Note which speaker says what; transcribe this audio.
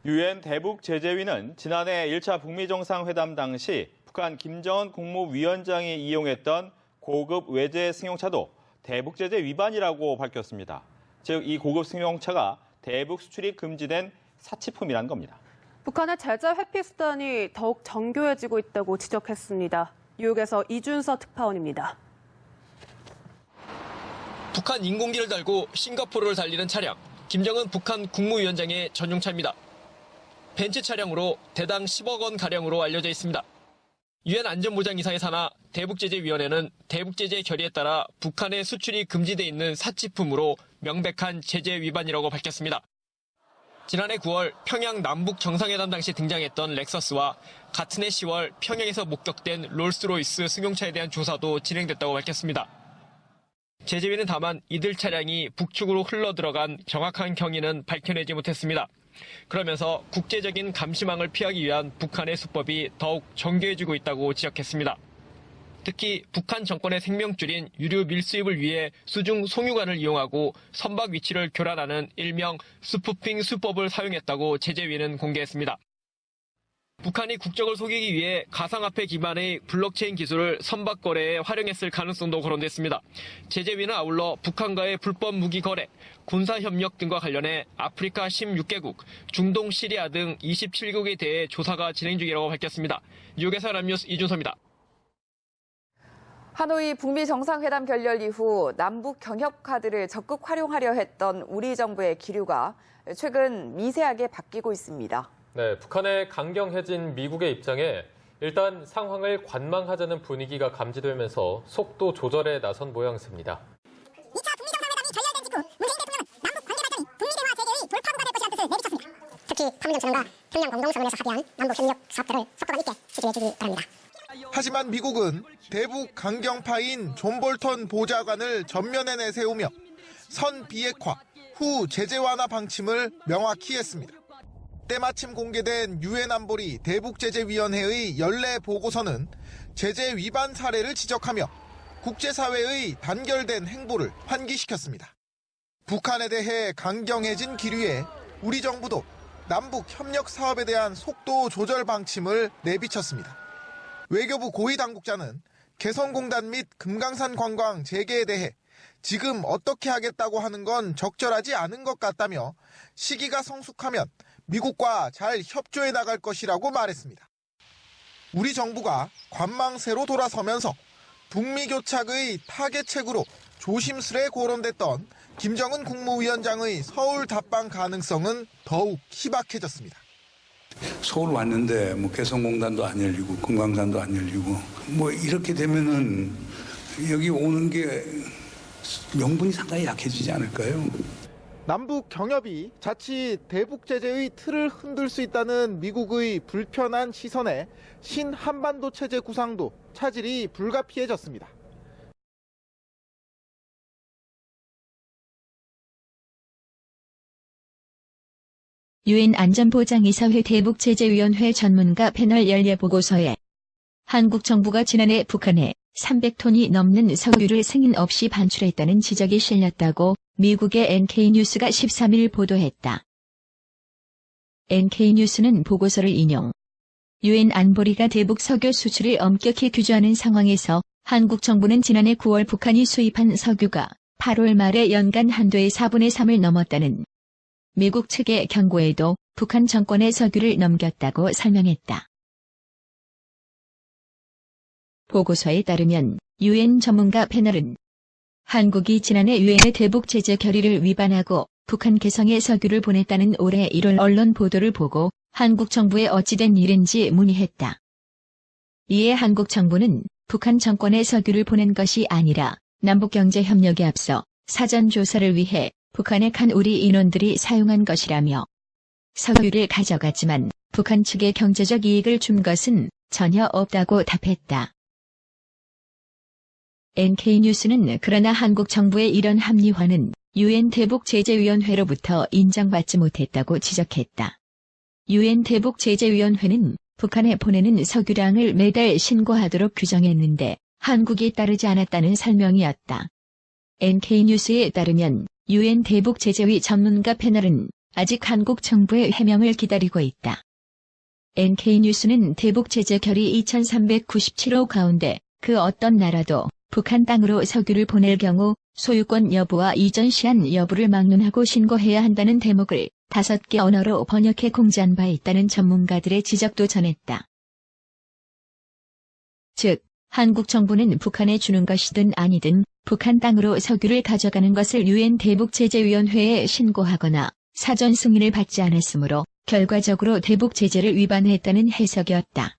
Speaker 1: 유엔 대북 제재위는 지난해 1차 북미 정상회담 당시 북한 김정은 국무위원장이 이용했던 고급 외제 승용차도 대북 제재 위반이라고 밝혔습니다. 즉, 이 고급 승용차가 대북 수출이 금지된 사치품이란 겁니다.
Speaker 2: 북한의 제재 회피 수단이 더욱 정교해지고 있다고 지적했습니다. 뉴욕에서 이준서 특파원입니다.
Speaker 3: 북한 인공기를 달고 싱가포르를 달리는 차량, 김정은 북한 국무위원장의 전용차입니다. 벤츠 차량으로 대당 10억 원 가량으로 알려져 있습니다. 유엔 안전보장이사회 산하 대북제재위원회는 대북제재 결의에 따라 북한의 수출이 금지돼 있는 사치품으로 명백한 제재 위반이라고 밝혔습니다. 지난해 9월 평양 남북 정상회담 당시 등장했던 렉서스와 같은 해 10월 평양에서 목격된 롤스로이스 승용차에 대한 조사도 진행됐다고 밝혔습니다. 제재위는 다만 이들 차량이 북측으로 흘러들어간 정확한 경위는 밝혀내지 못했습니다. 그러면서 국제적인 감시망을 피하기 위한 북한의 수법이 더욱 정교해지고 있다고 지적했습니다. 특히 북한 정권의 생명줄인 유류 밀수입을 위해 수중 송유관을 이용하고 선박 위치를 교란하는 일명 스푸핑 수법을 사용했다고 제재위는 공개했습니다. 북한이 국적을 속이기 위해 가상화폐 기반의 블록체인 기술을 선박 거래에 활용했을 가능성도 거론됐습니다. 제재위는 아울러 북한과의 불법 무기 거래, 군사 협력 등과 관련해 아프리카 16개국, 중동 시리아 등 27개국에 대해 조사가 진행 중이라고 밝혔습니다. 뉴욕에서 연합뉴스 이준서입니다.
Speaker 4: 하노이 북미 정상회담 결렬 이후 남북 경협 카드를 적극 활용하려 했던 우리 정부의 기류가 최근 미세하게 바뀌고 있습니다.
Speaker 5: 네, 북한의 강경해진 미국의 입장에 일단 상황을 관망하자는 분위기가 감지되면서 속도 조절에 나선 모양새입니다.
Speaker 6: 2차 북미 정상회담이 결렬된 직후 문재인 대통령은 남북 관계 발전이 북미 대화 제재의 돌파구가 될 것이라는 뜻을 내비쳤습니다. 특히 판문점 선언과 평양 공동선언에서 합의한 남북 협력 사업들을 속도감 있게 추진해주기 바랍니다.
Speaker 7: 하지만 미국은 대북 강경파인 존 볼턴 보좌관을 전면에 내세우며 선 비핵화, 후 제재 완화 방침을 명확히 했습니다. 때마침 공개된 유엔 안보리 대북제재위원회의 연례 보고서는 제재 위반 사례를 지적하며 국제사회의 단결된 행보를 환기시켰습니다. 북한에 대해 강경해진 기류에 우리 정부도 남북 협력 사업에 대한 속도 조절 방침을 내비쳤습니다. 외교부 고위 당국자는 개성공단 및 금강산 관광 재개에 대해 지금 어떻게 하겠다고 하는 건 적절하지 않은 것 같다며 시기가 성숙하면 미국과 잘 협조해 나갈 것이라고 말했습니다. 우리 정부가 관망세로 돌아서면서 북미 교착의 타개책으로 조심스레 거론됐던 김정은 국무위원장의 서울 답방 가능성은 더욱 희박해졌습니다.
Speaker 8: 서울 왔는데 개성공단도 안 열리고 금강산도 안 열리고 이렇게 되면은 여기 오는 게 명분이 상당히 약해지지 않을까요?
Speaker 7: 남북 경협이 자칫 대북 제재의 틀을 흔들 수 있다는 미국의 불편한 시선에 신한반도 체제 구상도 차질이 불가피해졌습니다.
Speaker 9: 유엔 안전보장이사회 대북제재위원회 전문가 패널 연례 보고서에 한국 정부가 지난해 북한에 300톤이 넘는 석유를 승인 없이 반출했다는 지적이 실렸다고 미국의 NK뉴스가 13일 보도했다. NK뉴스는 보고서를 인용. 유엔 안보리가 대북 석유 수출을 엄격히 규제하는 상황에서 한국 정부는 지난해 9월 북한이 수입한 석유가 8월 말에 연간 한도의 4분의 3을 넘었다는 미국 측의 경고에도 북한 정권의 석유를 넘겼다고 설명했다. 보고서에 따르면 유엔 전문가 패널은 한국이 지난해 유엔의 대북 제재 결의를 위반하고 북한 개성에 석유를 보냈다는 올해 1월 언론 보도를 보고 한국 정부에 어찌된 일인지 문의했다. 이에 한국 정부는 북한 정권에 석유를 보낸 것이 아니라 남북경제협력에 앞서 사전 조사를 위해 북한에 간 우리 인원들이 사용한 것이라며 석유를 가져갔지만 북한 측에 경제적 이익을 준 것은 전혀 없다고 답했다. NK뉴스는 그러나 한국 정부의 이런 합리화는 유엔 대북제재위원회로부터 인정받지 못했다고 지적했다. 유엔 대북제재위원회는 북한에 보내는 석유량을 매달 신고하도록 규정했는데 한국이 따르지 않았다는 설명이었다. NK뉴스에 따르면 유엔 대북제재위 전문가 패널은 아직 한국 정부의 해명을 기다리고 있다. NK뉴스는 대북 제재 결의 2397호 가운데 그 어떤 나라도 북한 땅으로 석유를 보낼 경우 소유권 여부와 이전 시한 여부를 막론하고 신고해야 한다는 대목을 5개 언어로 번역해 공지한 바 있다는 전문가들의 지적도 전했다. 즉, 한국 정부는 북한에 주는 것이든 아니든 북한 땅으로 석유를 가져가는 것을 유엔 대북제재위원회에 신고하거나 사전 승인을 받지 않았으므로 결과적으로 대북 제재를 위반했다는 해석이었다.